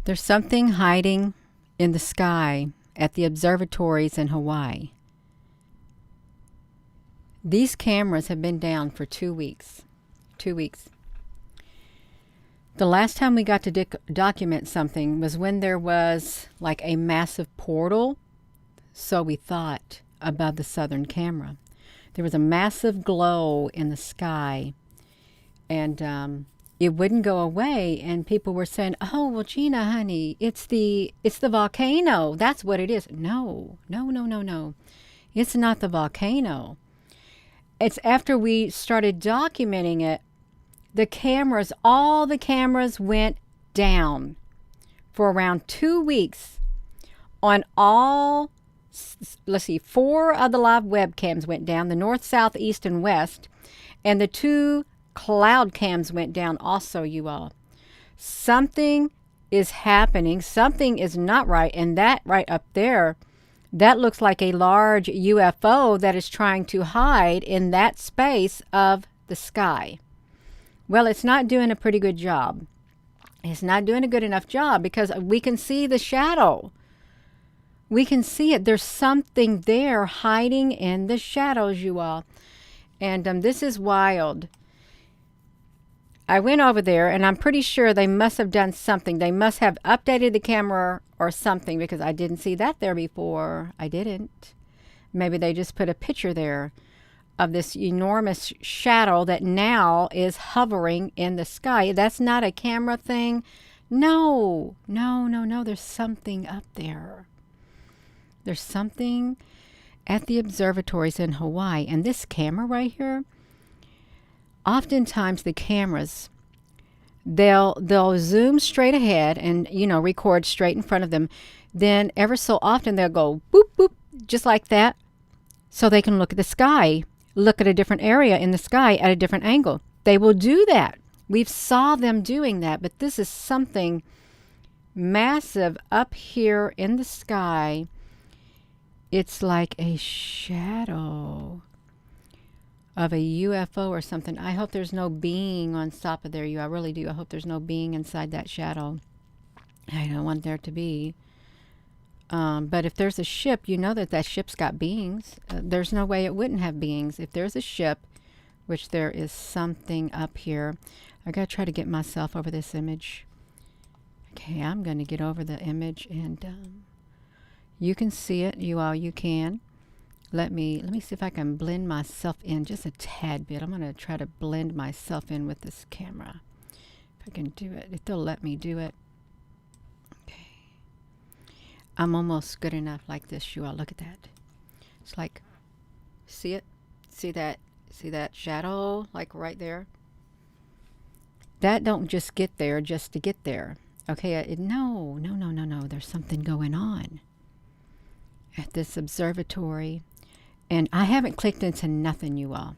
There's something hiding in the sky at the observatories in Hawaii. These cameras have been down for 2 weeks. 2 weeks. The last time we got to document something was when there was like a massive portal, so we thought, above the southern camera. There was a massive glow in the sky, and it wouldn't go away. And people were saying, "Oh, well, Gina, honey, it's the volcano. That's what it is." No, no, no, no, no. It's not the volcano. It's after we started documenting it, all the cameras went down for around 2 weeks on all, let's see, 4 of the live webcams went down, the north, south, east, and west, and the 2 cloud cams went down also, you all. Something is happening. Something is not right, and that right up there, that looks like a large UFO that is trying to hide in that space of the sky. Well, it's not doing a pretty good job. It's not doing a good enough job because we can see the shadow. We can see it. There's something there hiding in the shadows, you all. And this is wild. I went over there, and I'm pretty sure they must have done something. They must have updated the camera or something, because I didn't see that there before. I didn't. Maybe they just put a picture there of this enormous shadow that now is hovering in the sky. That's not a camera thing. No, no, no, no. There's something up there. There's something at the observatories in Hawaii. And this camera right here, oftentimes the cameras, they'll zoom straight ahead and, record straight in front of them. Then ever so often they'll go boop, boop, just like that, so they can look at the sky, look at a different area in the sky at a different angle. They will do that. We've saw them doing that, but this is something massive up here in the sky. It's like a shadow of a UFO or something. I hope there's no being on top of there. I really do. I hope there's no being inside that shadow. I don't want there to be. But if there's a ship, you know that ship's got beings. There's no way it wouldn't have beings. If there's a ship, which there is something up here. I got to try to get myself over this image. Okay, I'm going to get over the image, and you can see it. You can. Let me see if I can blend myself in just a tad bit. I'm going to try to blend myself in with this camera. If I can do it. If they'll let me do it. Okay. I'm almost good enough like this, you all. Look at that. It's like, see it? See that shadow, like right there? That don't just get there just to get there. Okay, no. There's something going on at this observatory. And I haven't clicked into nothing, you all.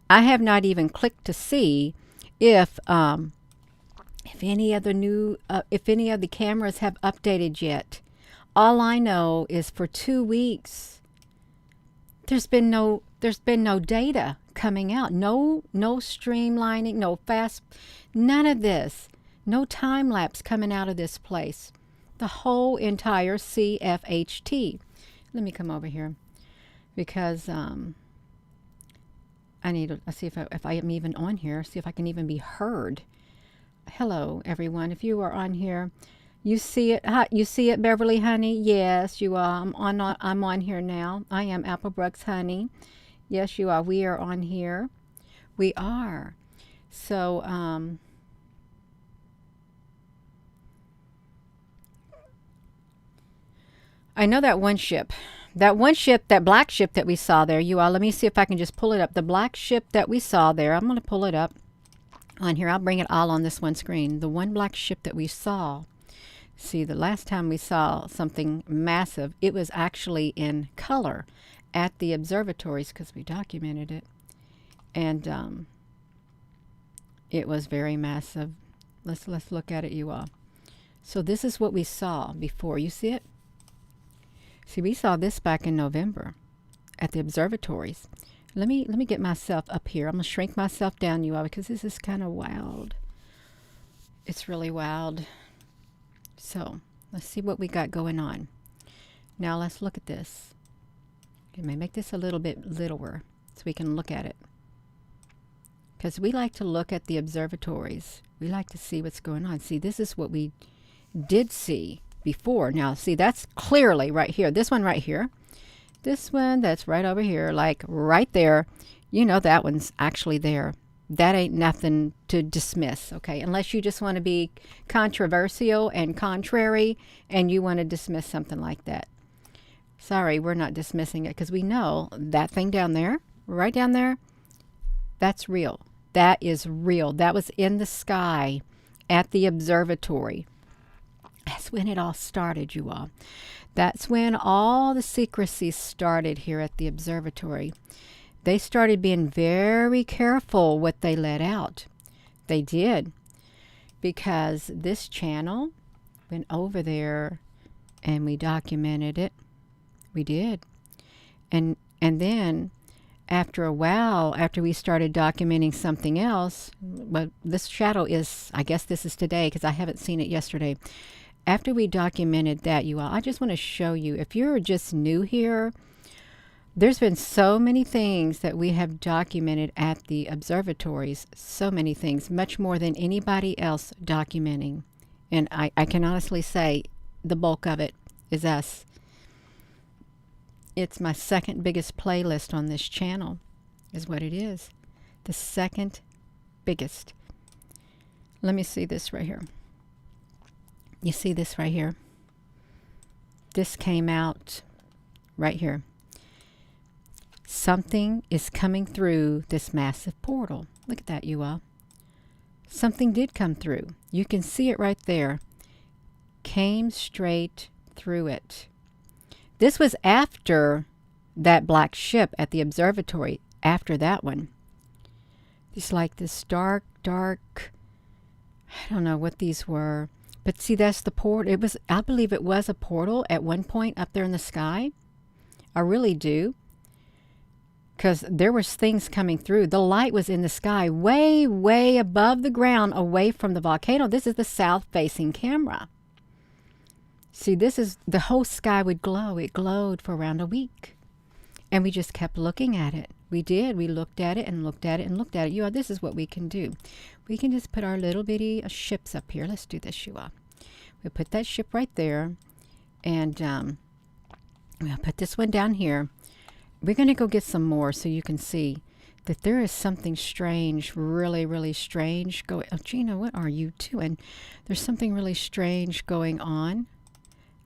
I have not even clicked to see if any of the cameras have updated yet. All I know is for 2 weeks, there's been no data coming out. No streamlining, no fast, none of this. No time lapse coming out of this place. The whole entire CFHT. Let me come over here, because I need to see if I am even on here. See if I can even be heard. Hello, everyone. If you are on here. You see it? You see it, Beverly, honey? Yes, you are. I'm on here now. I am Applebrooks, honey. Yes, you are. We are on here. We are. So, I know that one ship, that black ship that we saw there, you all. Let me see if I can just pull it up. The black ship that we saw there. I'm going to pull it up on here. I'll bring it all on this one screen. The one black ship that we saw. See, the last time we saw something massive, it was actually in color at the observatories because we documented it. And it was very massive. Let's look at it, you all. So this is what we saw before. You see it? See, we saw this back in November at the observatories. Let me get myself up here. I'm going to shrink myself down, you all, because this is kind of wild. It's really wild. So let's see what we got going on. Now let's look at this. Let me make this a little bit littler so we can look at it. Because we like to look at the observatories. We like to see what's going on. See, this is what we did see before. Now, see, that's clearly right here. This one right here. This one that's right over here, like right there. You know that one's actually there. That ain't nothing to dismiss, okay? Unless you just want to be controversial and contrary and you want to dismiss something like that. Sorry, we're not dismissing it because we know that thing down there, right down there, that's real. That is real. That was in the sky at the observatory. That's when it all started, you all. That's when all the secrecy started here at the observatory. They started being very careful what they let out. They did. Because this channel went over there and we documented it. We did. And then after a while, after we started documenting something else, well, this shadow is, I guess this is today because I haven't seen it yesterday. After we documented that, you all, I just want to show you, if you're just new here, there's been so many things that we have documented at the observatories, so many things, much more than anybody else documenting. And I can honestly say the bulk of it is us. It's my second biggest playlist on this channel, is what it is. The second biggest. Let me see this right here. You see this right here? This came out right here. Something is coming through this massive portal. Look at that, you all. Something did come through. You can see it right there. Came straight through it. This was after that black ship at the observatory. After that one. It's like this dark, I don't know what these were. But see, that's the portal. It was, I believe it was a portal at one point up there in the sky. I really do. Because there was things coming through. The light was in the sky way, way above the ground, away from the volcano. This is the south-facing camera. See, this is, the whole sky would glow. It glowed for around a week. And we just kept looking at it. We did. We looked at it and looked at it and looked at it. You all, this is what we can do. We can just put our little bitty ships up here. Let's do this, you all. We'll put that ship right there. And we'll put this one down here. We're going to go get some more so you can see that there is something strange, really, really strange going. Oh, Gina, what are you doing? There's something really strange going on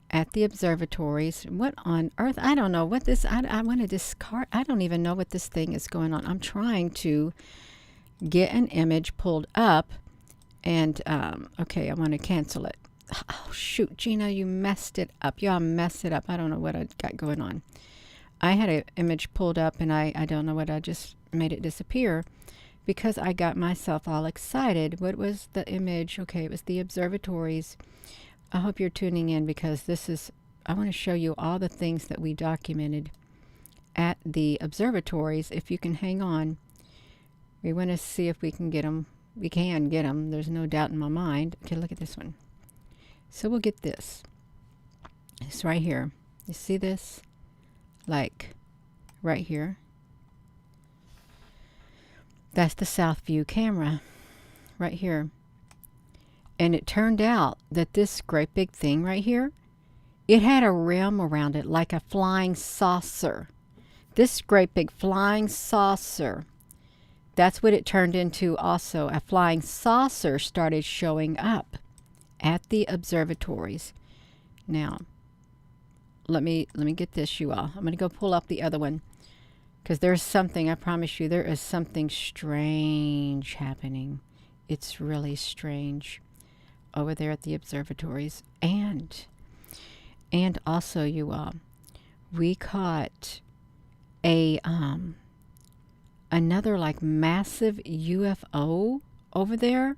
at the observatories. What on earth? I don't know what this, I want to discard. I don't even know what this thing is going on. I'm trying to get an image pulled up and, okay, I want to cancel it. Oh, shoot, Gina, you messed it up. Y'all messed it up. I don't know what I got going on. I had an image pulled up and I don't know what, I just made it disappear because I got myself all excited. What was the image? Okay, it was the observatories. I hope you're tuning in because this is, I want to show you all the things that we documented at the observatories. If you can hang on, we want to see if we can get them. We can get them. There's no doubt in my mind. Okay, look at this one. So we'll get this. It's right here. You see this? Like right here. That's the south view camera right here. And it turned out that this great big thing right here, it had a rim around it like a flying saucer. This great big flying saucer, that's what it turned into also. A flying saucer started showing up at the observatories. Now, let me get this, you all. I'm going to go pull up the other one because there's something, I promise you, there is something strange happening. It's really strange over there at the observatories. And also, you all, we caught a another like massive UFO over there.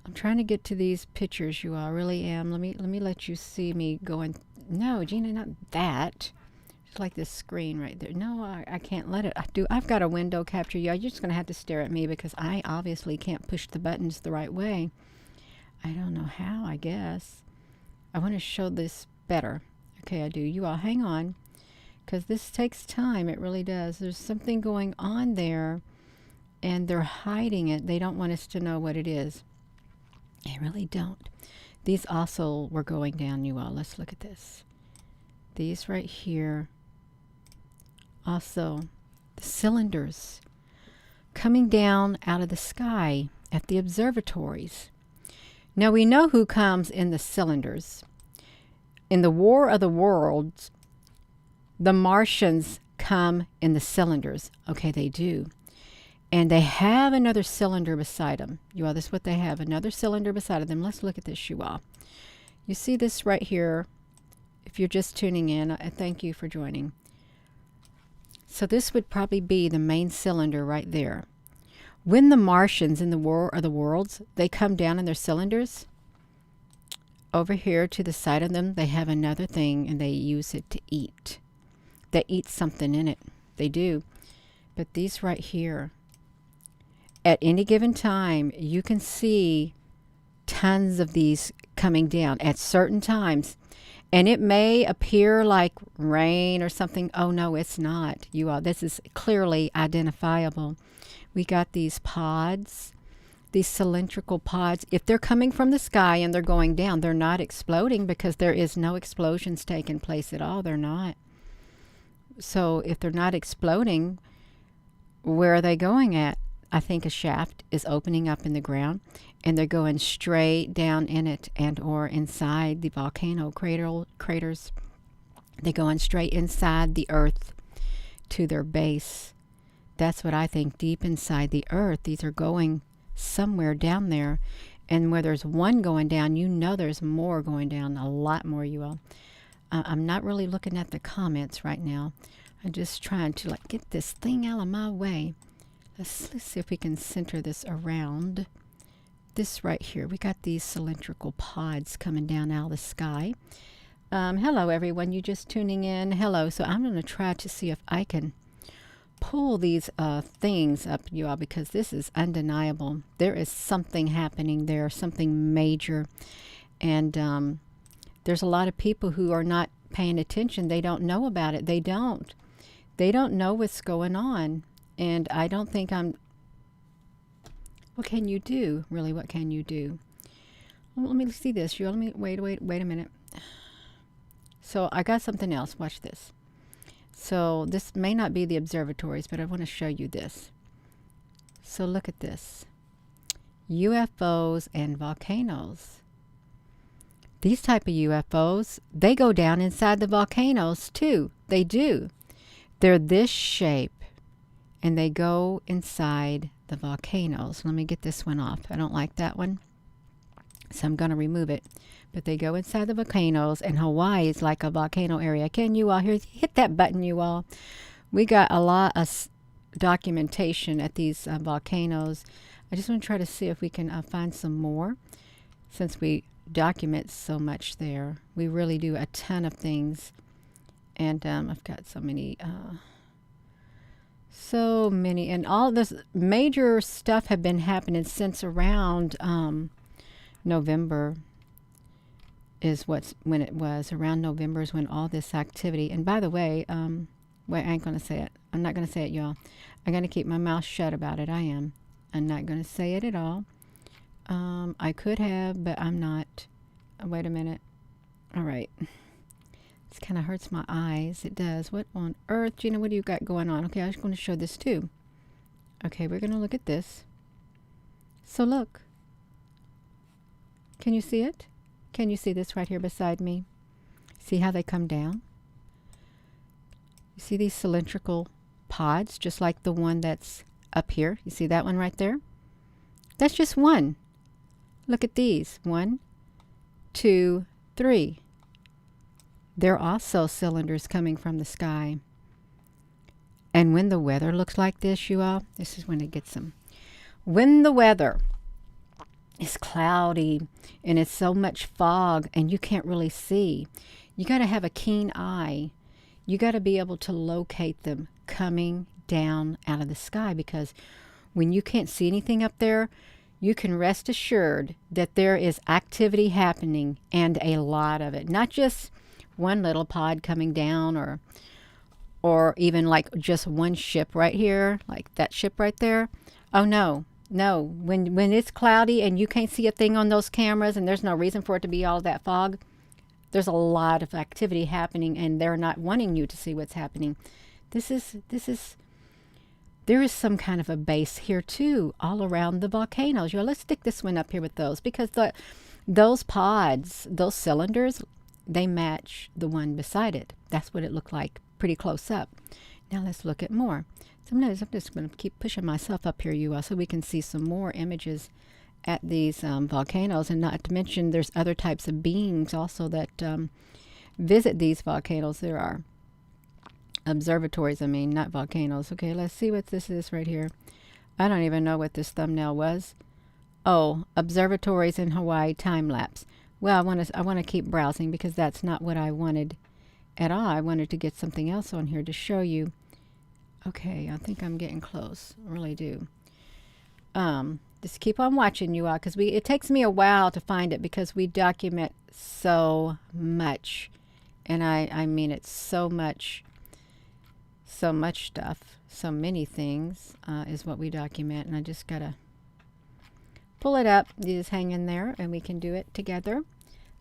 I'm trying to get to these pictures, you all. I really am. Let me let you see me going. No, Gina, not that. It's like this screen right there. No, I can't let it. I've got a window capture. You're just going to have to stare at me because I obviously can't push the buttons the right way. I don't know how, I guess. I want to show this better. Okay, I do. You all hang on, because this takes time. It really does. There's something going on there, and they're hiding it. They don't want us to know what it is. They really don't. These also were going down, you all. Let's look at this. These right here. Also, the cylinders coming down out of the sky at the observatories. Now we know who comes in the cylinders. In the War of the Worlds, the Martians come in the cylinders. Okay, they do. And they have another cylinder beside them. You all, this is what they have. Another cylinder beside them. Let's look at this, you all. You see this right here. If you're just tuning in, I thank you for joining. So this would probably be the main cylinder right there. When the Martians in the War of the Worlds, they come down in their cylinders, over here to the side of them, they have another thing, and they use it to eat. They eat something in it. They do. But these right here, at any given time, you can see tons of these coming down at certain times. And it may appear like rain or something. Oh, no, it's not. You all, this is clearly identifiable. We got these pods, these cylindrical pods. If they're coming from the sky and they're going down, they're not exploding, because there is no explosions taking place at all. They're not. So if they're not exploding, where are they going at? I think a shaft is opening up in the ground, and they're going straight down in it, and or inside the volcano craters. They're going straight inside the earth to their base. That's what I think, deep inside the earth. These are going somewhere down there. And where there's one going down, you know there's more going down, a lot more, you all. I'm not really looking at the comments right now. I'm just trying to like get this thing out of my way. Let's see if we can center this around. This right here, we got these cylindrical pods coming down out of the sky. Hello, everyone. You just tuning in. Hello. So I'm going to try to see if I can pull these things up, you all, because this is undeniable. There is something happening there, something major. And there's a lot of people who are not paying attention. They don't know about it. They don't know what's going on. And I don't think what can you do? Really, what can you do? Well, let me see this. Let me wait a minute. So I got something else. Watch this. So this may not be the observatories, but I want to show you this. So look at this. UFOs and volcanoes. These type of UFOs, they go down inside the volcanoes too. They do. They're this shape, and they go inside the volcanoes. Let me get this one off. I don't like that one, so I'm going to remove it. But they go inside the volcanoes, and Hawaii is like a volcano area. Can you all hear? Hit that button, you all. We got a lot of documentation at these volcanoes. I just want to try to see if we can find some more, since we document so much there. We really do a ton of things. And I've got so many, and all this major stuff have been happening since around November is when it was. Around November is when all this activity. And by the way, wait, I ain't going to say it. I'm not going to say it, y'all. I'm going to keep my mouth shut about it. I am. I'm not going to say it at all. I could have, but I'm not. Wait a minute. All right. This kind of hurts my eyes. It does. What on earth? Gina, what do you got going on? Okay, I was going to show this too. Okay, we're going to look at this. So look. Can you see it? Can you see this right here beside me? See how they come down? You see these cylindrical pods, just like the one that's up here? You see that one right there? That's just one. Look at these. 1, 2, 3. They're also cylinders coming from the sky. And when the weather looks like this, you all, this is when it gets them. When the weather is cloudy and it's so much fog and you can't really see, you got to have a keen eye. You got to be able to locate them coming down out of the sky, because when you can't see anything up there, you can rest assured that there is activity happening, and a lot of it. Not just one little pod coming down, or even like just one ship right here, like that ship right there. Oh no. No, when it's cloudy and you can't see a thing on those cameras and there's no reason for it to be all that fog, there's a lot of activity happening and they're not wanting you to see what's happening. This is there is some kind of a base here too, all around the volcanoes. Let's stick this one up here with those, because those pods, those cylinders, they match the one beside it. That's what it looked like pretty close up. Now let's look at more. Sometimes I'm just going to keep pushing myself up here, you all, so we can see some more images at these volcanoes. And not to mention, there's other types of beings also that visit these volcanoes. There are observatories, I mean, not volcanoes. Okay, let's see what this is right here. I don't even know what this thumbnail was. Oh, observatories in Hawaii time lapse. Well, I want to keep browsing because that's not what I wanted at all. I wanted to get something else on here to show you. Okay, I think I'm getting close. I really do. Just keep on watching, you all, because it takes me a while to find it because we document so much. And I mean it, so much stuff, so many things is what we document. And I just got to pull it up. You just hang in there and we can do it together.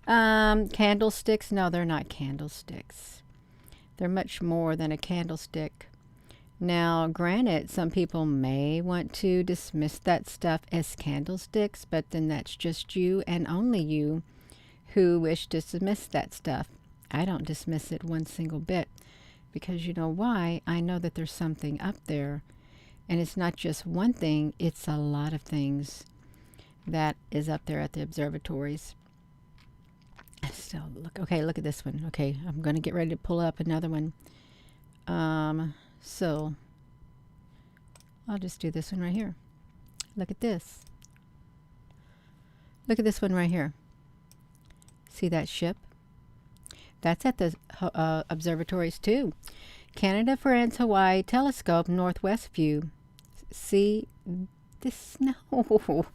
Candlesticks. No, they're not candlesticks. They're much more than a candlestick. Now, granted, some people may want to dismiss that stuff as candlesticks, but then that's just you and only you who wish to dismiss that stuff. I don't dismiss it one single bit, because you know why? I know that there's something up there, and it's not just one thing, it's a lot of things that is up there at the observatories. So, look at this one. Okay, I'm going to get ready to pull up another one. So I'll just do this one right here. Look at this. Look at this one right here. See that ship? That's at the observatories too. Canada, France, Hawaii, telescope, northwest view. See this? No.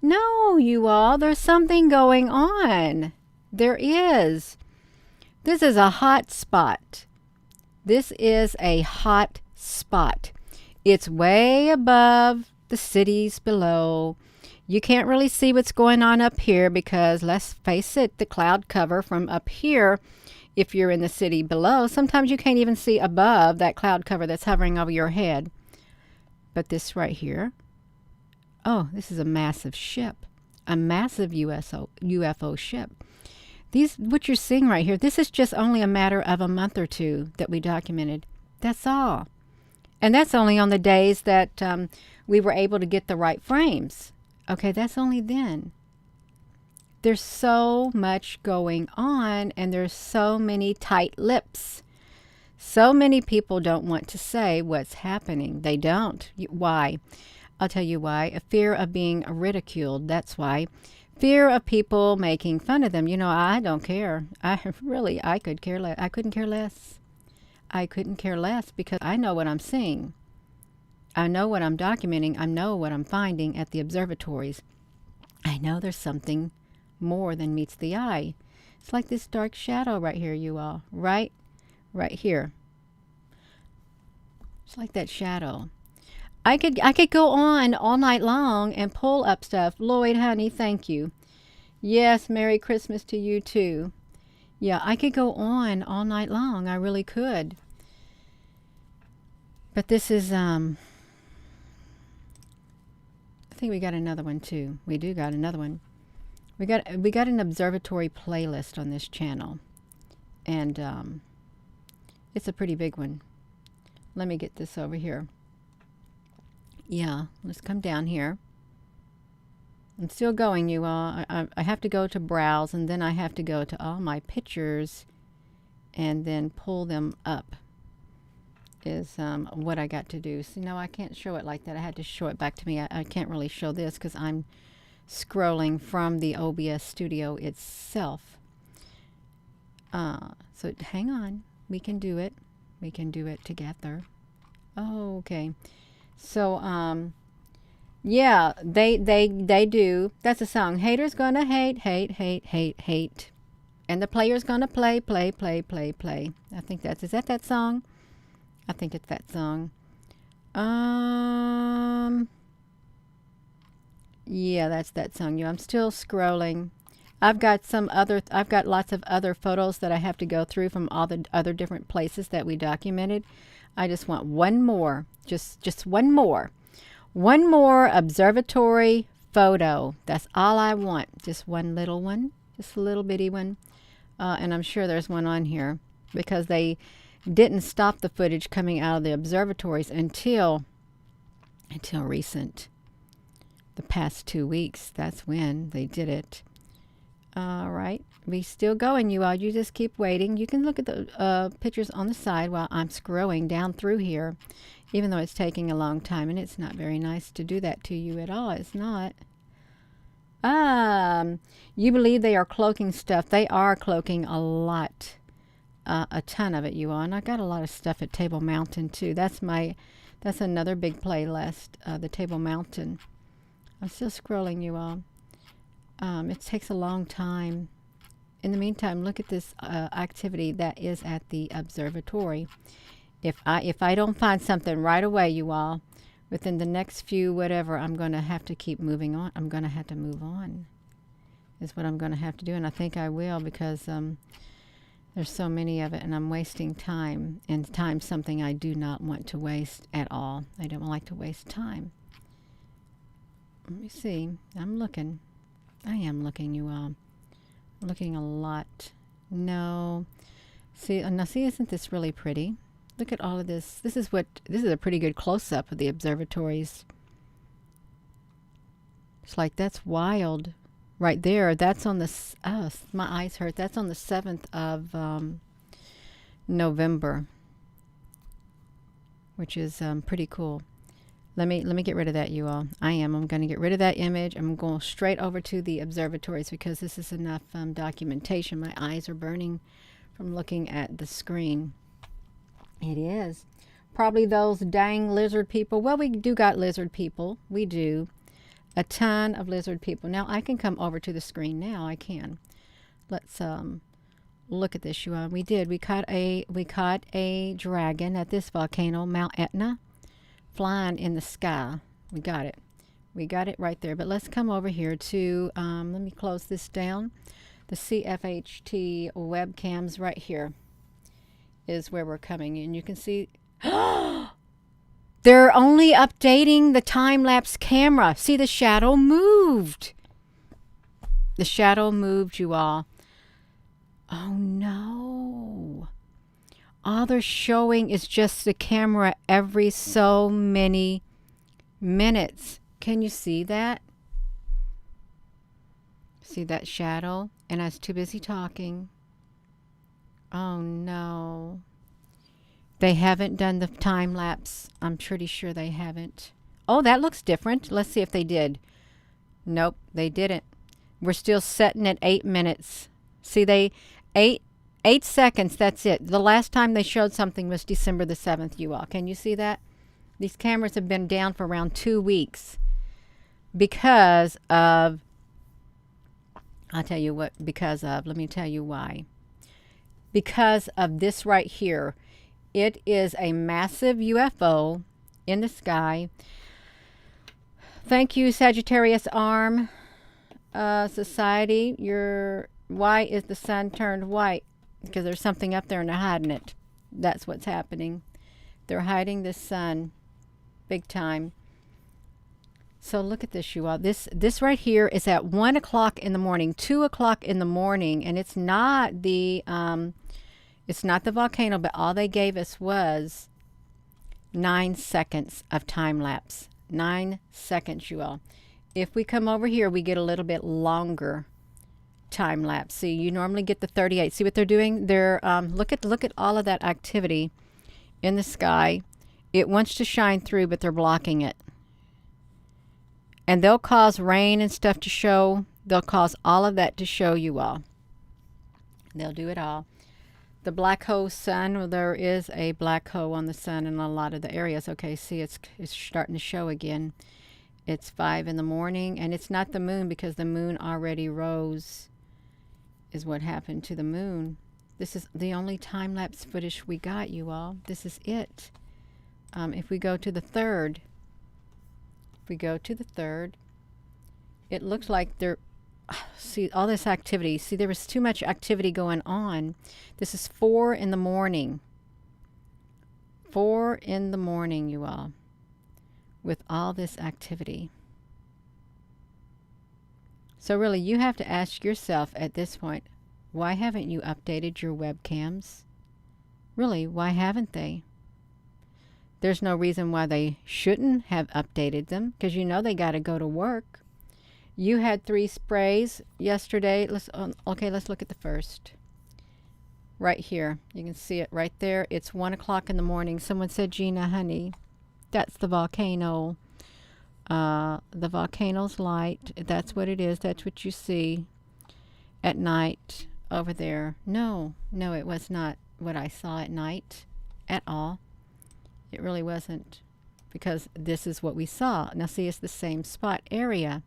No, you all. There's something going on. There is. This is a hot spot. This is a hot spot. It's way above the cities below. You can't really see what's going on up here because, let's face it, the cloud cover from up here, if you're in the city below, sometimes you can't even see above that cloud cover that's hovering over your head. But this right here, oh, this is a massive ship, a massive UFO ship. What you're seeing right here, this is just only a matter of a month or two that we documented. That's all. And that's only on the days that we were able to get the right frames. Okay, that's only then. There's so much going on, and there's so many tight lips. So many people don't want to say what's happening. They don't. Why? I'll tell you why. A fear of being ridiculed. That's why. Fear of people making fun of them. You know, I don't care. I could care less. I couldn't care less. I couldn't care less because I know what I'm seeing. I know what I'm documenting. I know what I'm finding at the observatories. I know there's something more than meets the eye. It's like this dark shadow right here, you all. Right here. It's like that shadow. I could go on all night long and pull up stuff. Lloyd, honey, thank you. Yes, Merry Christmas to you too. Yeah, I could go on all night long. I really could. But this is I think we got another one too. We do got another one. We got an observatory playlist on this channel. And it's a pretty big one. Let me get this over here. Yeah, let's come down here. I'm still going, you all. I have to go to browse, and then I have to go to all my pictures and then pull them up is what I got to do. So, no, I can't show it like that. I had to show it back to me. I can't really show this because I'm scrolling from the OBS studio itself. So hang on. We can do it. We can do it together. Oh, okay. So, Yeah, they do. That's a song. Haters gonna hate, hate, hate, hate, hate. And the player's gonna play, play, play, play, play. I think that's, is that song? I think it's that song. Yeah, that's that song. I'm still scrolling. I've got lots of other photos that I have to go through from all the other different places that we documented. I just want one more, just one more. One more observatory photo. That's all I want. Just one little one, just a little bitty one. And I'm sure there's one on here because they didn't stop the footage coming out of the observatories until recent. The past 2 weeks, that's when they did it. All right, we still going, you all. You just keep waiting. You can look at the pictures on the side while I'm scrolling down through here, even though it's taking a long time, and it's not very nice to do that to you at all. It's not. You believe they are cloaking stuff. They are cloaking a lot, a ton of it, you all. And I got a lot of stuff at Table Mountain too. That's another big playlist, the Table Mountain. I'm still scrolling, you all. It takes a long time. In the meantime, look at this activity that is at the observatory. If I don't find something right away, you all, within the next few whatever, I'm going to have to keep moving on. I'm going to have to move on is what I'm going to have to do. And I think I will because there's so many of it and I'm wasting time. And time's something I do not want to waste at all. I don't like to waste time. Let me see. I'm looking. I am looking, you all. I'm looking a lot. No. See, now see, isn't this really pretty? Look at all of this. This is a pretty good close-up of the observatories. It's like, that's wild. Right there. That's on the, oh, my eyes hurt. That's on the 7th of November, which is pretty cool. Let me get rid of that, you all. I'm going to get rid of that image. I'm going straight over to the observatories because this is enough documentation. My eyes are burning from looking at the screen. It is. Probably those dang lizard people. Well, we do got lizard people. We do. A ton of lizard people. Now, I can come over to the screen now. I can. Let's look at this, you all. We caught a dragon at this volcano, Mount Etna. Flying in the sky. We got it right there. But let's come over here to let me close this down. The CFHT webcams right here is where we're coming in. You can see they're only updating the time-lapse camera. See, the shadow moved. The shadow moved, you all. Oh no. All they're showing is just the camera every so many minutes. Can you see that? See that shadow? And I was too busy talking. Oh no. They haven't done the time lapse. I'm pretty sure they haven't. Oh, that looks different. Let's see if they did. Nope, they didn't. We're still setting at 8 minutes. See, 8 seconds, that's it. The last time they showed something was December the 7th, you all. Can you see that? These cameras have been down for around 2 weeks because of, I'll tell you what, because of, let me tell you why. Because of this right here. It is a massive UFO in the sky. Thank you, Sagittarius Arm Society. Why is the sun turned white? Because there's something up there and they're hiding it. That's what's happening. They're hiding the sun big time. So look at this, you all. This right here is at 1 o'clock in the morning, 2 o'clock in the morning, and it's not the volcano, but all they gave us was 9 seconds of time lapse. 9 seconds, you all. If we come over here, we get a little bit longer time lapse. See, you normally get the 38. See what they're doing? They're look at all of that activity in the sky. It wants to shine through, but they're blocking it. And they'll cause rain and stuff to show. They'll cause all of that to show you all. They'll do it all. The black hole sun, well, there is a black hole on the sun in a lot of the areas. Okay, see, it's starting to show again. It's 5 in the morning, and it's not the moon because the moon already rose, is what happened to the moon. This is the only time-lapse footage we got, you all. This is it. If we go to the third, it looks like there, see, all this activity. See, there was too much activity going on. This is 4 in the morning. 4 in the morning, you all, with all this activity. So really, you have to ask yourself at this point, why haven't you updated your webcams? Really, why haven't they? There's no reason why they shouldn't have updated them, because you know they got to go to work. You had 3 sprays yesterday. Okay, let's look at the first. Right here. You can see it right there. It's 1 o'clock in the morning. Someone said, Gina, honey, that's the volcano. The volcano's light. That's what it is. That's what you see at night over there. No, it was not what I saw at night at all. It really wasn't, because this is what we saw. Now see, it's the same spot area.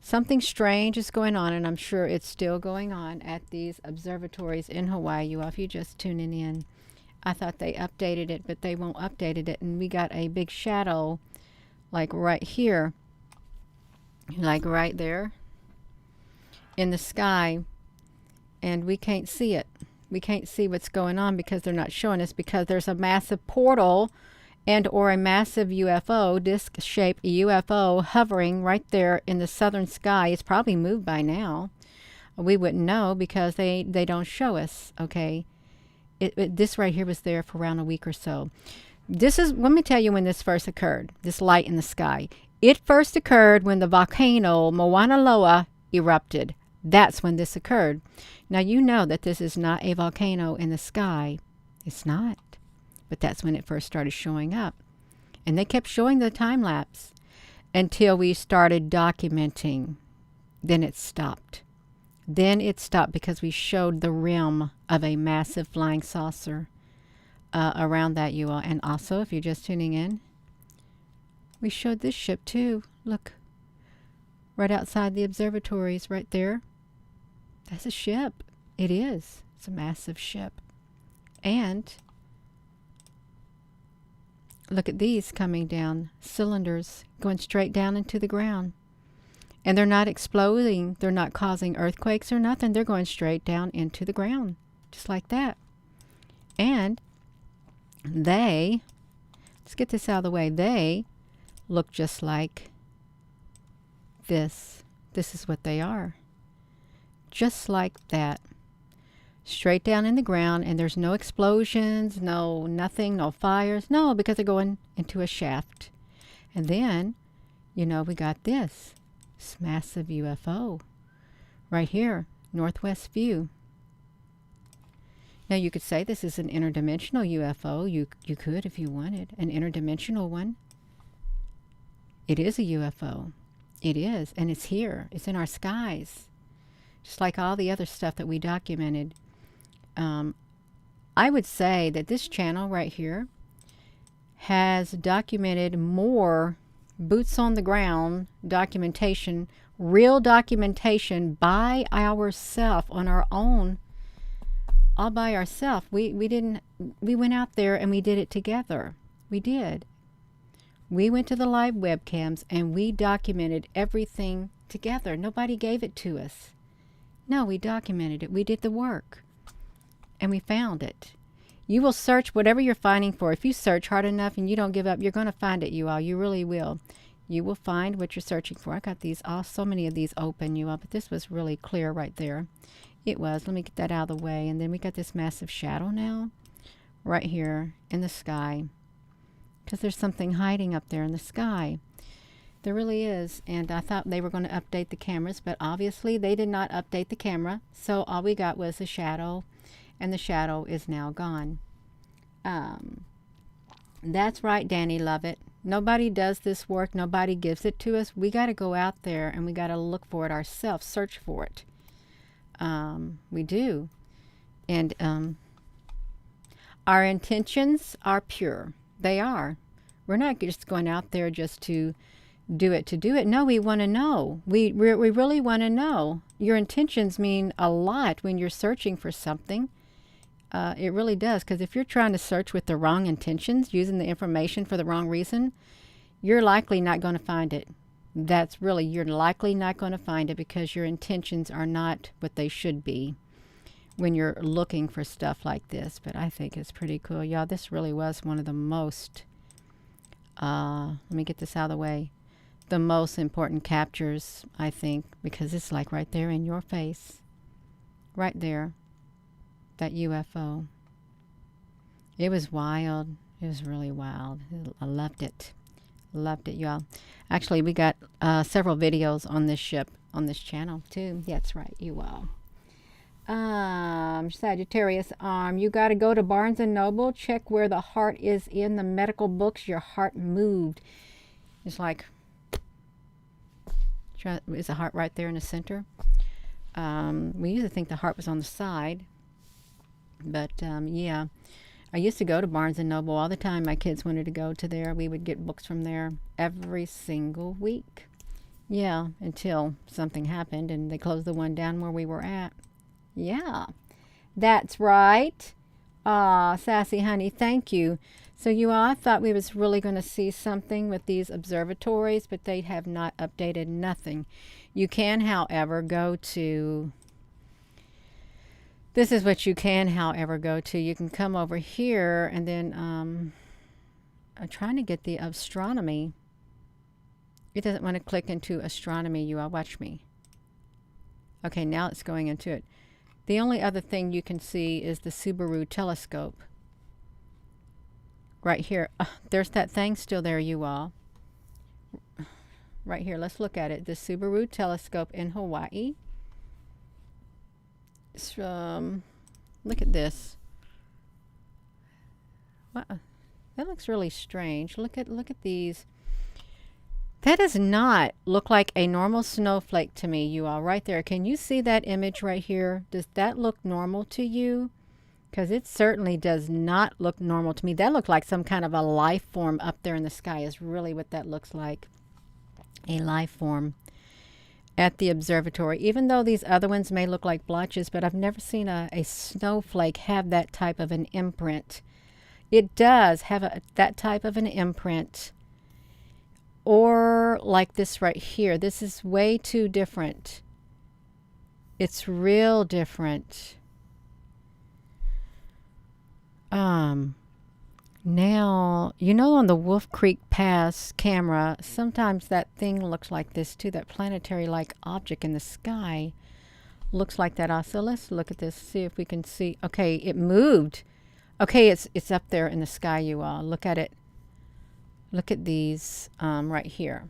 Something strange is going on, and I'm sure it's still going on at these observatories in Hawaii. You all, if you're just tuning in, I thought they updated it, but they won't updated it, and we got a big shadow like right here, like right there in the sky, and we can't see it. We can't see what's going on because they're not showing us, because there's a massive portal and or a massive UFO, disc-shaped UFO hovering right there in the southern sky. It's probably moved by now. We wouldn't know because they don't show us, okay? This right here was there for around a week or so. This is, let me tell you when this first occurred, this light in the sky. It first occurred when the volcano Mauna Loa erupted. That's when this occurred. Now you know that this is not a volcano in the sky. It's not. But that's when it first started showing up. And they kept showing the time lapse until we started documenting. Then it stopped. Then it stopped because we showed the rim of a massive flying saucer around that, you all. And also, if you're just tuning in, we showed this ship too. Look, right outside the observatories, right there. That's a ship. It is. It's a massive ship. And look at these coming down, cylinders going straight down into the ground. And they're not exploding. They're not causing earthquakes or nothing. They're going straight down into the ground, just like that. And they, let's get this out of the way, they look just like this. This is what they are. Just like that. Straight down in the ground, and there's no explosions, no nothing, no fires. No, because they're going into a shaft. And then, you know, we got this massive UFO right here, northwest view. Now you could say this is an interdimensional UFO. You could, if you wanted, an interdimensional one. It is a UFO. It is, and it's here. It's in our skies, just like all the other stuff that we documented. I would say that this channel right here has documented more boots on the ground documentation, real documentation by ourselves, on our own, all by ourselves. We went out there and we did it together. We did. We went to the live webcams and we documented everything together. Nobody gave it to us. No, we documented it. We did the work. And we found it. You will search whatever you're finding for. If you search hard enough and you don't give up, you're going to find it, you all. You really will. You will find what you're searching for. I got these, so many of these open, you all, but this was really clear right there. It was. Let me get that out of the way. And then we got this massive shadow now, right here in the sky, because there's something hiding up there in the sky. There really is. And I thought they were going to update the cameras, but obviously they did not update the camera. So all we got was a shadow. And the shadow is now gone. That's right, Danny Lovett. Nobody does this work. Nobody gives it to us. We got to go out there and we got to look for it ourselves, search for it. We do. And our intentions are pure. They are. We're not just going out there just to do it to do it. No, we want to know. We really want to know. Your intentions mean a lot when you're searching for something. It really does, because if you're trying to search with the wrong intentions, using the information for the wrong reason, you're likely not going to find it. You're likely not going to find it because your intentions are not what they should be when you're looking for stuff like this. But I think it's pretty cool. Y'all, this really was one of the most, let me get this out of the way, the most important captures, I think, because it's like right there in your face. Right there. That UFO. It was wild. It was really wild. I loved it. Loved it, y'all. Actually, we got several videos on this ship on this channel too. Yeah, that's right, you all. Sagittarius, you got to go to Barnes and Noble, check where the heart is in the medical books. Your heart moved. It's like, is the heart right there in the center? We used to think the heart was on the side, but yeah. I used to go to Barnes and Noble all the time. My kids wanted to go to there. We would get books from there every single week. Yeah, until something happened and they closed the one down where we were at. Yeah, that's right. Sassy honey, thank you. So you all, I thought we was really going to see something with these observatories, but they have not updated nothing. You can, however, go to... This is what you can, however, go to. You can come over here and then I'm trying to get the astronomy. It doesn't want to click into astronomy, you all. Watch me. Okay, now it's going into it. The only other thing you can see is the Subaru telescope. Right here. There's that thing still there, you all. Right here. Let's look at it. The Subaru telescope in Hawaii. Look at this. Wow, that looks really strange. Look at these. That does not look like a normal snowflake to me, you all. Right there. Can you see that image right here? Does that look normal to you? Because it certainly does not look normal to me. That looked like some kind of a life form up there in the sky is really what that looks like. A life form at the observatory, even though these other ones may look like blotches, but I've never seen a snowflake have that type of an imprint. It does have that type of an imprint, or like this right here. This is way too different. It's real different. Now, you know, on the Wolf Creek Pass camera, sometimes that thing looks like this too. That planetary-like object in the sky looks like that also. Let's look at this, see if we can see. Okay, it moved. Okay, it's up there in the sky, you all. Look at it. Look at these right here.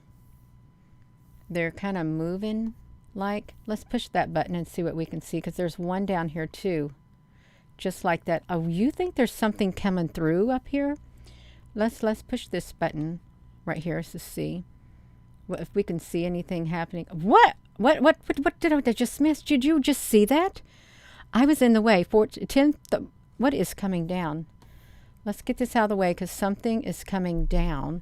They're kind of moving like. Let's push that button and see what we can see, because there's one down here too. Just like that. Oh, you think there's something coming through up here? Let's push this button right here to see if we can see anything happening. What did I just miss? Did you just see that? I was in the way. What is coming down? Let's get this out of the way, because something is coming down,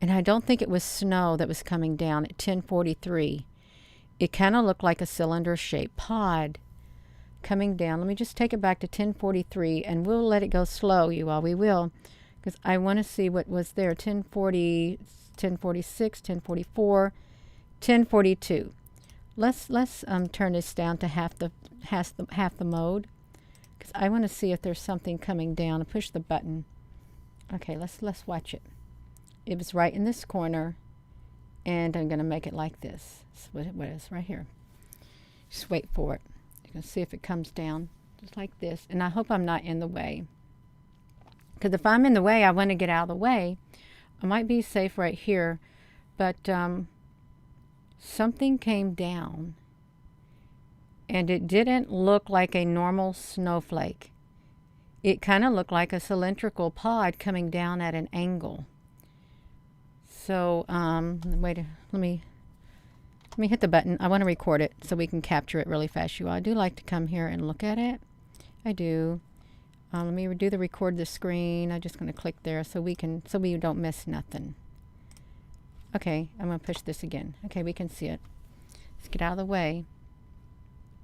and I don't think it was snow that was coming down at 10:43. It kind of looked like a cylinder-shaped pod coming down. Let me just take it back to 10:43, and we'll let it go slow, you all. We will, because I want to see what was there. 10:40, 10:46, 10:44, 10:42. Let's turn this down to half the mode, because I want to see if there's something coming down. And push the button. Okay, let's watch it. It was right in this corner, and I'm going to make it like this. That's what it is right here. Just wait for it. And see if it comes down just like this. And I hope I'm not in the way, because if I'm in the way, I want to get out of the way. I might be safe right here, but something came down, and it didn't look like a normal snowflake. It kind of looked like a cylindrical pod coming down at an angle. So wait, let me hit the button. I want to record it so we can capture it really fast. I do like to come here and look at it. I do. Let me do the record the screen. I'm just going to click there so we don't miss nothing. Okay, I'm going to push this again. Okay, we can see it. Let's get out of the way.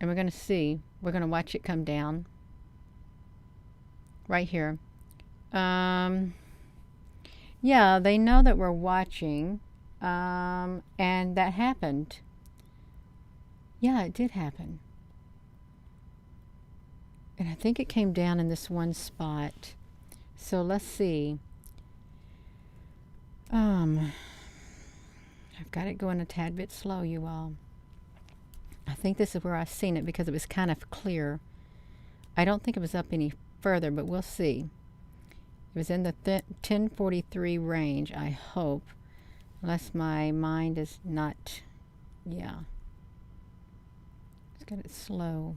And we're going to see. We're going to watch it come down. Right here. Yeah, they know that we're watching. And that happened. Yeah, it did happen. And I think it came down in this one spot. So let's see. I've got it going a tad bit slow, you all. I think this is where I've seen it because it was kind of clear. I don't think it was up any further, but we'll see. It was in the 1043 range, I hope. Unless my mind is not, yeah. Let's get it slow.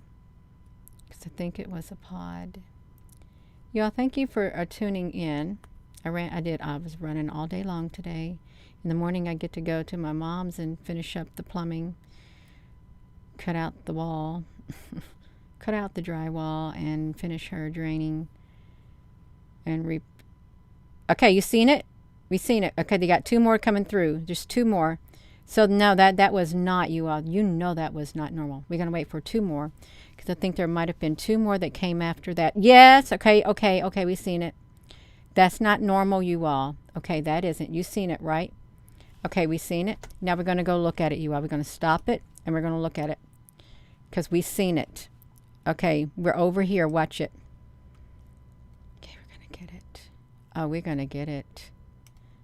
Because I think it was a pod. Y'all, thank you for tuning in. I was running all day long today. In the morning, I get to go to my mom's and finish up the plumbing. Cut out the wall. Cut out the drywall and finish her draining. And okay, you seen it? We seen it. Okay, they got 2 more coming through. Just 2 more. So no, that was not, you all. You know that was not normal. We're going to wait for 2 more. Because I think there might have been 2 more that came after that. Yes, okay, we seen it. That's not normal, you all. Okay, that isn't. You seen it, right? Okay, we seen it. Now we're going to go look at it, you all. We're going to stop it, and we're going to look at it. Because we seen it. Okay, we're over here. Watch it. Okay, we're going to get it. Oh, we're going to get it.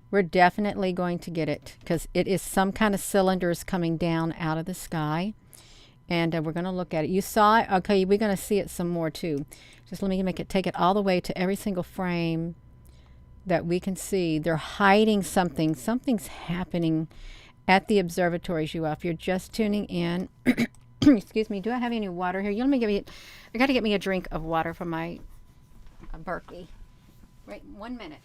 We're definitely going to get it. Because it is some kind of cylinders coming down out of the sky. And we're going to look at it. You saw it? Okay, we're going to see it some more, too. Just let me take it all the way to every single frame that we can see. They're hiding something. Something's happening at the observatories, you all. If you're just tuning in, excuse me, do I have any water here? Let me give you, I got to get me a drink of water from my Berkeley. Right, 1 minute.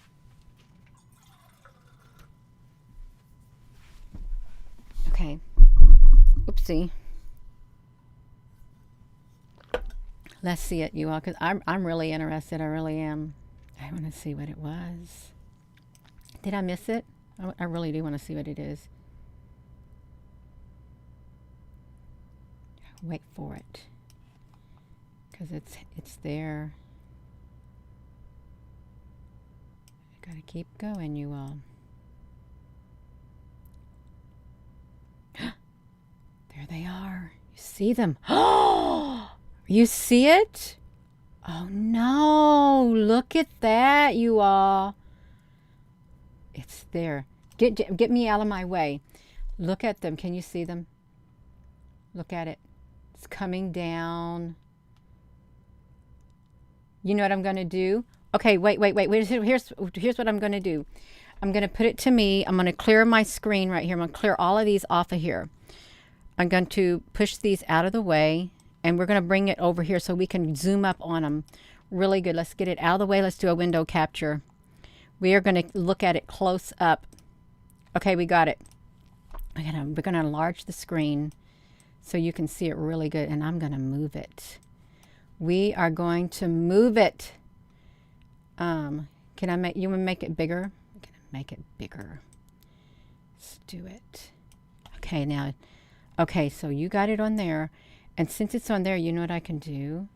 Okay. Oopsie. Let's see it, you all, because I'm really interested. I really am. I want to see what it was. Did I miss it? I really do want to see what it is. Wait for it. Because it's there. I gotta keep going, you all. There they are. You see them. Oh! You see it? Oh no, look at that, you all. It's there. Get me out of my way. Look at them. Can you see them? Look at it. It's coming down. You know what I'm going to do? Okay, wait. Here's what I'm going to do. I'm going to put it to me. I'm going to clear my screen right here. I'm going to clear all of these off of here. I'm going to push these out of the way. And we're going to bring it over here so we can zoom up on them really good. Let's get it out of the way. Let's do a window capture. We are going to look at it close up. Okay, we got it. We're going to enlarge the screen so you can see it really good. And I'm going to move it. We are going to move it. You want to make it bigger? I'm going to make it bigger. Let's do it. Okay, now. Okay, so you got it on there. And since it's on there, you know what I can do?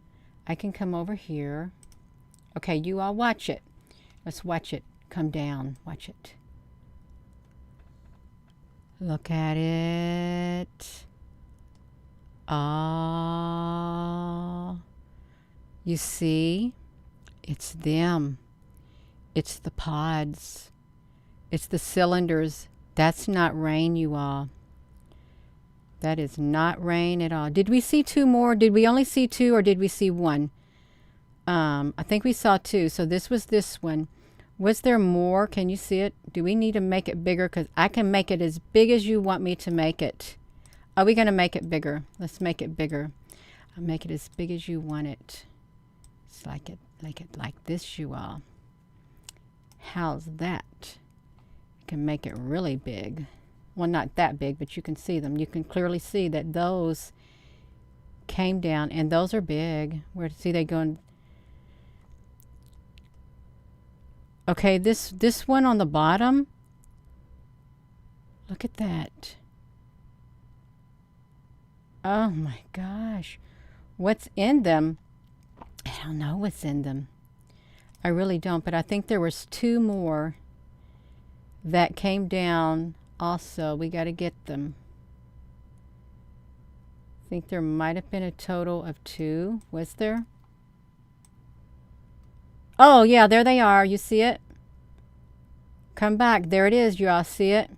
I can come over here. Okay, you all watch it. Let's watch it come down. Watch it. Look at it. Ah. You see? It's them. It's the pods. It's the cylinders. That's not rain, you all. That is not rain at all. Did we see 2 more? Did we only see 2 or did we see 1? I think we saw 2. So this was this one. Was there more? Can you see it? Do we need to make it bigger? Because I can make it as big as you want me to make it. Are we going to make it bigger? Let's make it bigger. I'll make it as big as you want it. It's like this, you all. How's that? You can make it really big. Well, not that big, but you can see them. You can clearly see that those came down, and those are big. Where see they going? Okay, this one on the bottom. Look at that. Oh my gosh. What's in them? I don't know what's in them. I really don't, but I think there was 2 more that came down also. We got to get them. I think there might have been a total of 2. Was there? Oh, yeah, there they are. You see it? Come back. There it is. You all see it?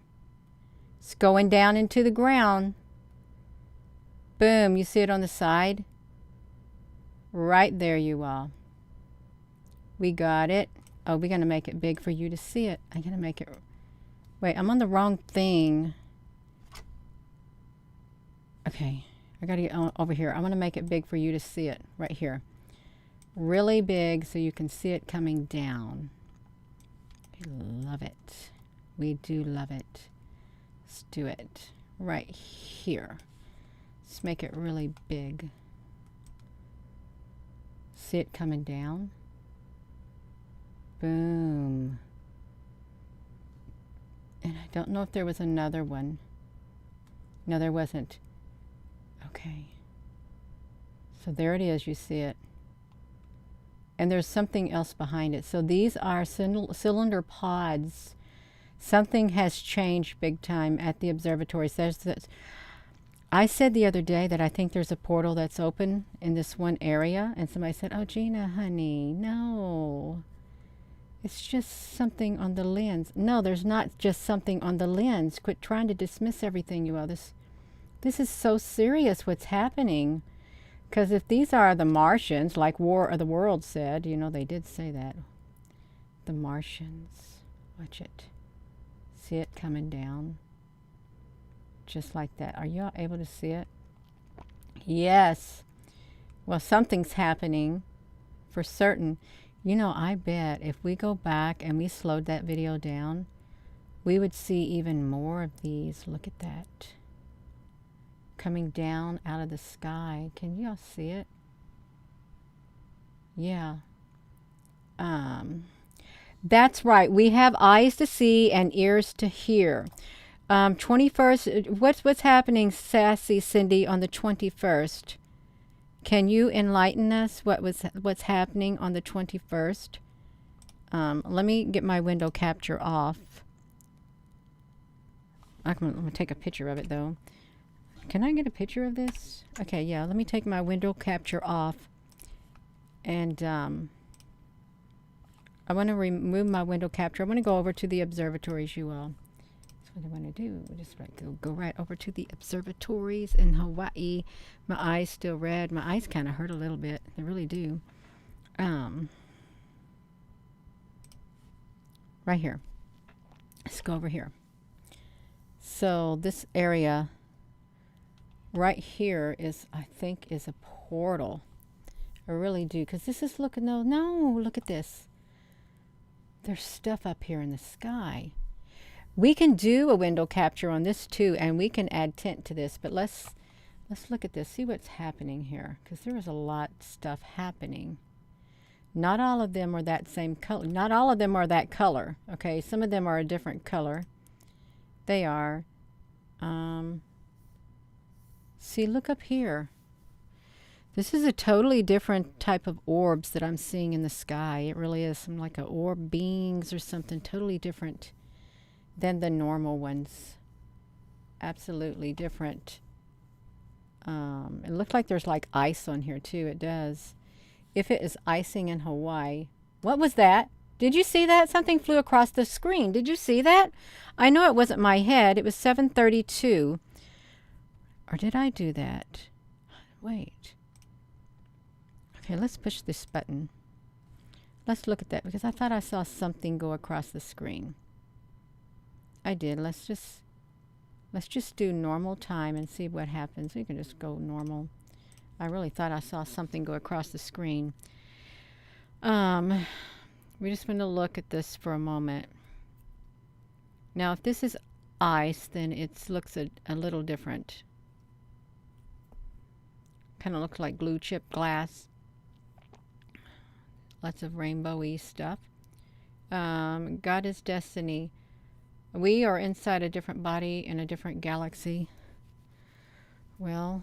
It's going down into the ground. Boom. You see it on the side? Right there, you all. We got it. Oh, we're going to make it big for you to see it. I'm going to make it... Wait, I'm on the wrong thing. Okay. I got to get over here. I want to make it big for you to see it. Right here. Really big so you can see it coming down. We love it. We do love it. Let's do it right here. Let's make it really big. See it coming down? Boom. And I don't know if there was another one. No, there wasn't. Okay. So there it is. You see it. And there's something else behind it. So these are cylinder pods. Something has changed big time at the observatories. I said the other day that I think there's a portal that's open in this one area. And somebody said, oh, Gina, honey, no. It's just something on the lens. No, there's not just something on the lens. Quit trying to dismiss everything, you all. This is so serious what's happening. Because if these are the Martians, like War of the Worlds said, you know, they did say that. The Martians. Watch it. See it coming down? Just like that. Are you all able to see it? Yes. Well, something's happening for certain. You know, I bet if we go back and we slowed that video down, we would see even more of these. Look at that. Coming down out of the sky. Can you all see it? Yeah. That's right. We have eyes to see and ears to hear. 21st. What's happening, Sassy Cindy, on the 21st? Can you enlighten us? What's happening on the 21st? Let me get my window capture off. I'm gonna take a picture of it though. Can I get a picture of this? Okay, yeah. Let me take my window capture off, and I want to remove my window capture. I want to go over to the observatories, you all. That's what I want to do. Just go right over to the observatories in Hawaii. My eyes still red. My eyes kind of hurt a little bit. They really do. Right here. Let's go over here. So this area right here is, I think, is a portal. I really do, because this is looking, no, look at this. There's stuff up here in the sky. We can do a window capture on this too, and we can add tint to this, but let's look at this, see what's happening here, because there is a lot of stuff happening. Not all of them are that same color. Not all of them are that color, okay? Some of them are a different color. They are. See, look up here. This is a totally different type of orbs that I'm seeing in the sky. It really is some like a orb beings or something totally different than the normal ones. Absolutely different. It looks like there's like ice on here too. It does. If it is icing in Hawaii. What was that? Did you see that? Something flew across the screen. Did you see that? I know it wasn't my head. It was 7:32. Or did I do that? Wait. Okay, let's push this button. Let's look at that, because I thought I saw something go across the screen. I did. Let's just do normal time and see what happens. We can just go normal. I really thought I saw something go across the screen. We just want to look at this for a moment. Now, if this is ice, then it looks a little different. Kind of looks like blue chip glass. Lots of rainbowy stuff. God is Destiny. We are inside a different body in a different galaxy. Well,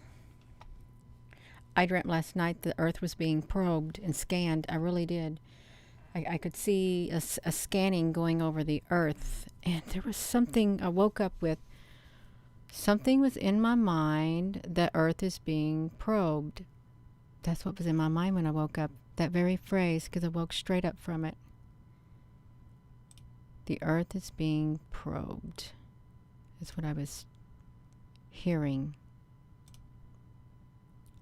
I dreamt last night the Earth was being probed and scanned. I really did. I could see a scanning going over the Earth, and there was something I woke up with. Something was in my mind that Earth is being probed. That's what was in my mind when I woke up. That very phrase, because I woke straight up from it. The Earth is being probed. That's what I was hearing.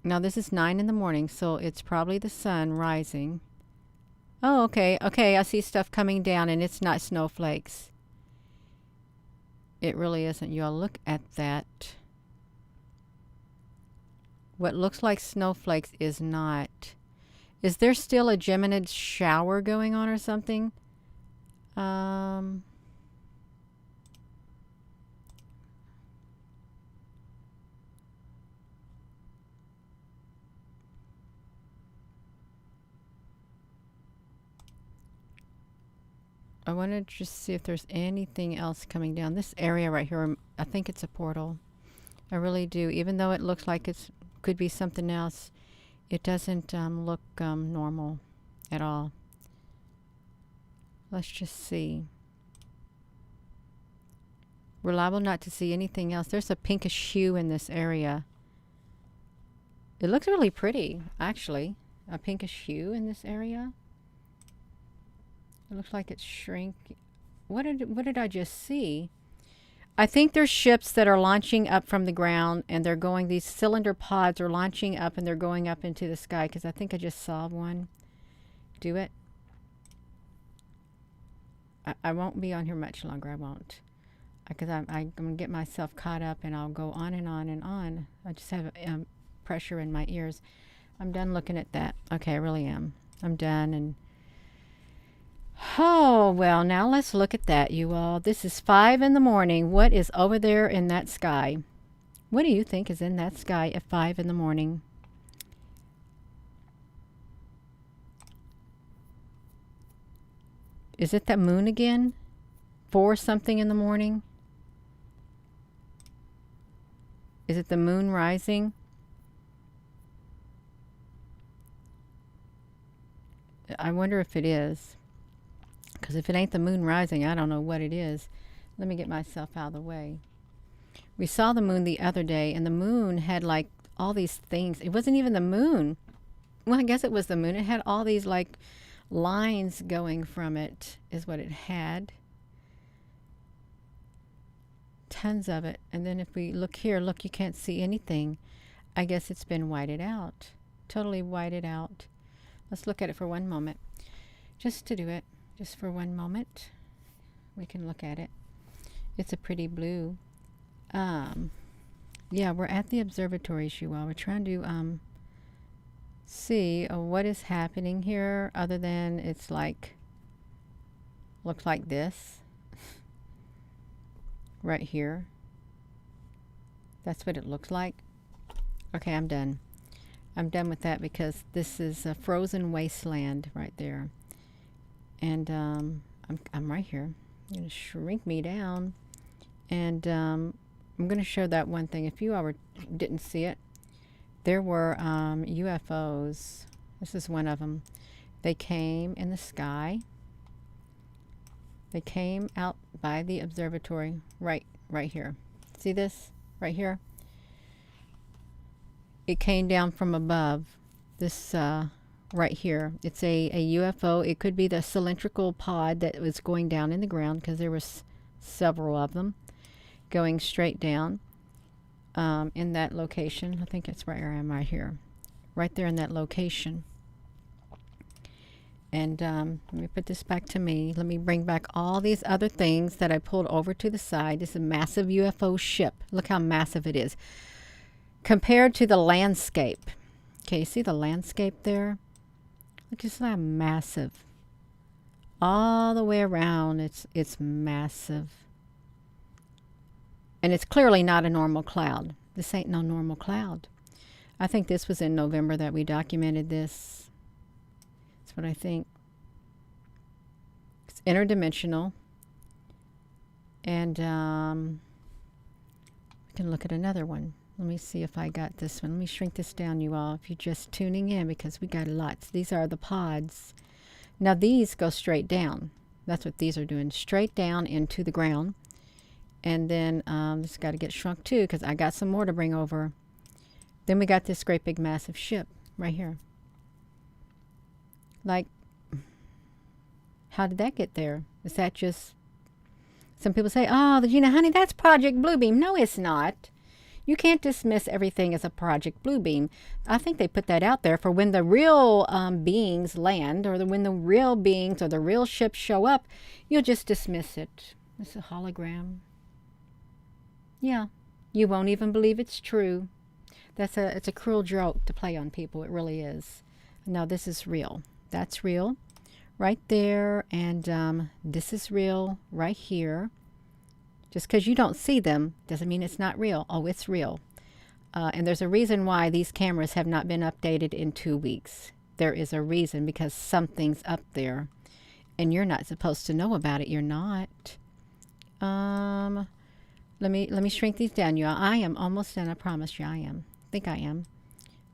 Now this is 9 in the morning, so it's probably the sun rising. Oh, okay. Okay, I see stuff coming down, and it's not snowflakes. It really isn't. Y'all look at that. What looks like snowflakes is not. Is there still a Geminid shower going on or something? I want to just see if there's anything else coming down. This area right here, I think it's a portal. I really do. Even though it looks like it could be something else, it doesn't look normal at all. Let's just see. We're liable not to see anything else. There's a pinkish hue in this area. It looks really pretty, actually. A pinkish hue in this area. It looks like it's shrinking. What did I just see? I think there's ships that are launching up from the ground, and they're going, these cylinder pods are launching up, and they're going up into the sky, because I think I just saw one do it. I won't be on here much longer. I won't. Because I'm going to get myself caught up, and I'll go on and on and on. I just have pressure in my ears. I'm done looking at that. Okay, I really am. I'm done, and oh, well, now let's look at that, you all. This is 5 in the morning. What is over there in that sky? What do you think is in that sky at 5 in the morning? Is it that moon again? 4 something in the morning? Is it the moon rising? I wonder if it is. Because if it ain't the moon rising, I don't know what it is. Let me get myself out of the way. We saw the moon the other day, and the moon had like all these things. It wasn't even the moon. Well, I guess it was the moon. It had all these like lines going from it, is what it had. Tons of it. And then if we look here, look, you can't see anything. I guess it's been whited out. Totally whited out. Let's look at it for one moment. Just to do it. Just for one moment, we can look at it. It's a pretty blue. Yeah, we're at the observatories, you all. We're trying to see what is happening here, other than it's like, looks like this. Right here. That's what it looks like. Okay, I'm done. I'm done with that, because this is a frozen wasteland right there. And I'm right here. I'm going to shrink me down. And I'm going to show that one thing. If you all didn't see it, there were UFOs. This is one of them. They came in the sky. They came out by the observatory right here. See this right here? It came down from above. This right here. It's a UFO. It could be the cylindrical pod that was going down in the ground, because there was several of them going straight down in that location. I think it's where I am right here. Right there in that location. And let me put this back to me. Let me bring back all these other things that I pulled over to the side. This is a massive UFO ship. Look how massive it is compared to the landscape. Okay, you see the landscape there? Look, it's not massive. All the way around, it's massive. And it's clearly not a normal cloud. This ain't no normal cloud. I think this was in November that we documented this. That's what I think. It's interdimensional. And we can look at another one. Let me see if I got this one. Let me shrink this down, you all, if you're just tuning in, because we got lots. These are the pods. Now these go straight down. That's what these are doing, straight down into the ground. And then this got to get shrunk too, because I got some more to bring over. Then we got this great big massive ship right here. Like, how did that get there? Is that just... Some people say, oh, Gina, honey, that's Project Bluebeam. No, it's not. You can't dismiss everything as a Project Bluebeam. I think they put that out there for when the real beings land, or when the real beings or the real ships show up, you'll just dismiss it. It's a hologram. Yeah, you won't even believe it's true. It's a cruel joke to play on people. It really is. No, this is real. That's real right there, and this is real right here. Just because you don't see them doesn't mean it's not real. Oh, it's real. And there's a reason why these cameras have not been updated in 2 weeks. There is a reason, because something's up there and you're not supposed to know about it. You're not. Let me shrink these down, y'all. I am almost done. I promise you I am. I think I am.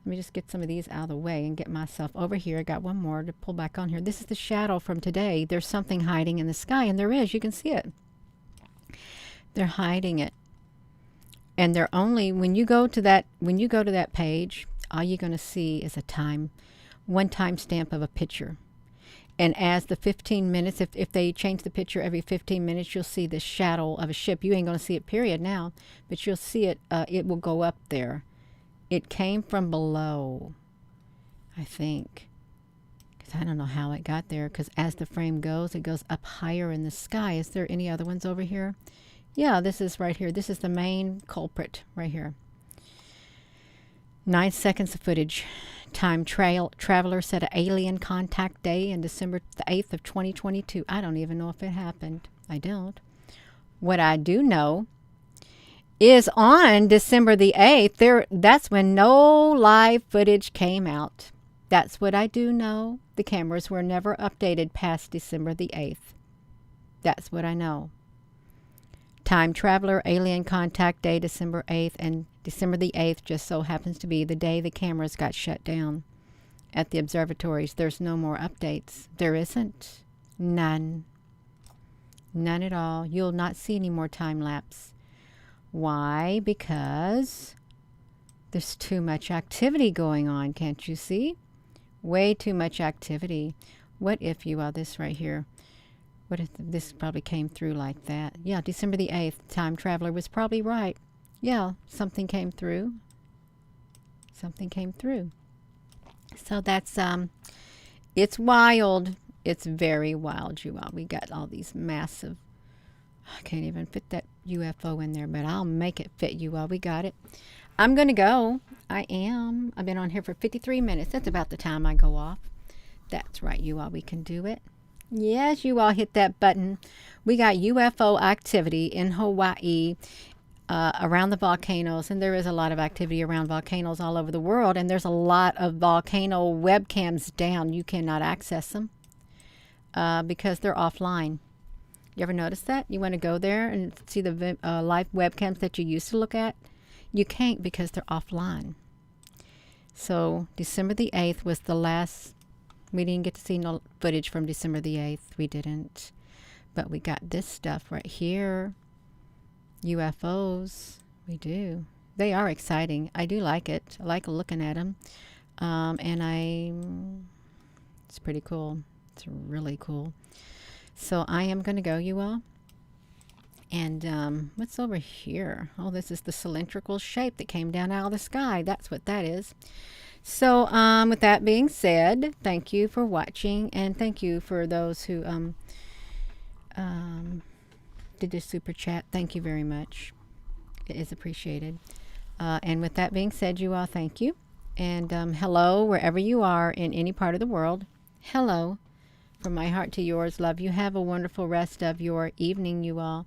Let me just get some of these out of the way and get myself over here. I got one more to pull back on here. This is the shadow from today. There's something hiding in the sky, and there is. You can see it. They're hiding it. And they're only, when you go to that page, all you're going to see is one time stamp of a picture. And as the 15 minutes, if they change the picture every 15 minutes, you'll see this shadow of a ship. You ain't going to see it, period, now, but you'll see it. It will go up there. It came from below, I think, because I don't know how it got there, because as the frame goes, it goes up higher in the sky. Is there any other ones over here? Yeah, this is right here. This is the main culprit right here. 9 seconds of footage. Time traveler set an alien contact day in December the 8th of 2022. I don't even know if it happened. I don't. What I do know is on December the 8th, that's when no live footage came out. That's what I do know. The cameras were never updated past December the 8th. That's what I know. Time traveler, alien contact day, December 8th, and December the 8th just so happens to be the day the cameras got shut down at the observatories. There's no more updates. There isn't. None. None at all. You'll not see any more time lapse. Why? Because there's too much activity going on, can't you see? Way too much activity. What if you are this right here? What if this probably came through like that? Yeah, December the 8th, time traveler was probably right. Yeah, something came through. Something came through. So that's, it's wild. It's very wild, you all. We got all these massive, I can't even fit that UFO in there, but I'll make it fit, you all. We got it. I'm going to go. I am. I've been on here for 53 minutes. That's about the time I go off. That's right, you all. We can do it. Yes, you all hit that button. We got UFO activity in Hawaii around the volcanoes, and there is a lot of activity around volcanoes all over the world, and there's a lot of volcano webcams down. You cannot access them because they're offline. You ever notice that? You want to go there and see the live webcams that you used to look at? You can't because they're offline. So December the 8th was the last. We didn't get to see no footage from December the 8th. We didn't. But we got this stuff right here. UFOs. We do. They are exciting. I do like it. I like looking at them. It's pretty cool. It's really cool. So I am going to go, you all. And what's over here? Oh, this is the cylindrical shape that came down out of the sky. That's what that is. So with that being said, thank you for watching, and thank you for those who did this super chat. Thank you very much. It is appreciated. And with that being said, you all, thank you. And hello, wherever you are in any part of the world. Hello. From my heart to yours, love. You have a wonderful rest of your evening, you all.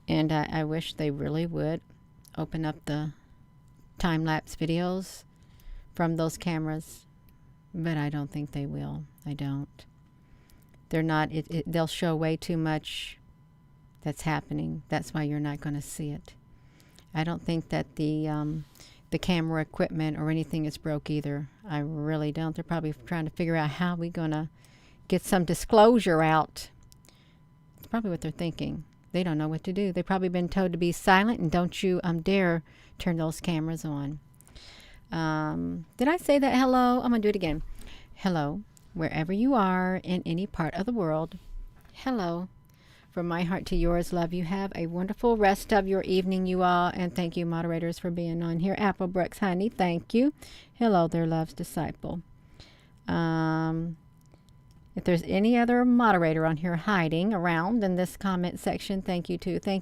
And I wish they really would open up the time-lapse videos from those cameras. But I don't think they will. I don't. They're not. They'll show way too much that's happening. That's why you're not going to see it. I don't think that the camera equipment or anything is broke either. I really don't. They're probably trying to figure out how we're going to get some disclosure out. It's probably what they're thinking. They don't know what to do. They've probably been told to be silent and don't you dare turn those cameras on. Did I say that? Hello? I'm going to do it again. Hello, wherever you are in any part of the world. Hello. From my heart to yours, love. You have a wonderful rest of your evening, you all. And thank you, moderators, for being on here. Applebrooks, honey, thank you. Hello there, love's disciple. If there's any other moderator on here hiding around in this comment section, thank you too. Thank you.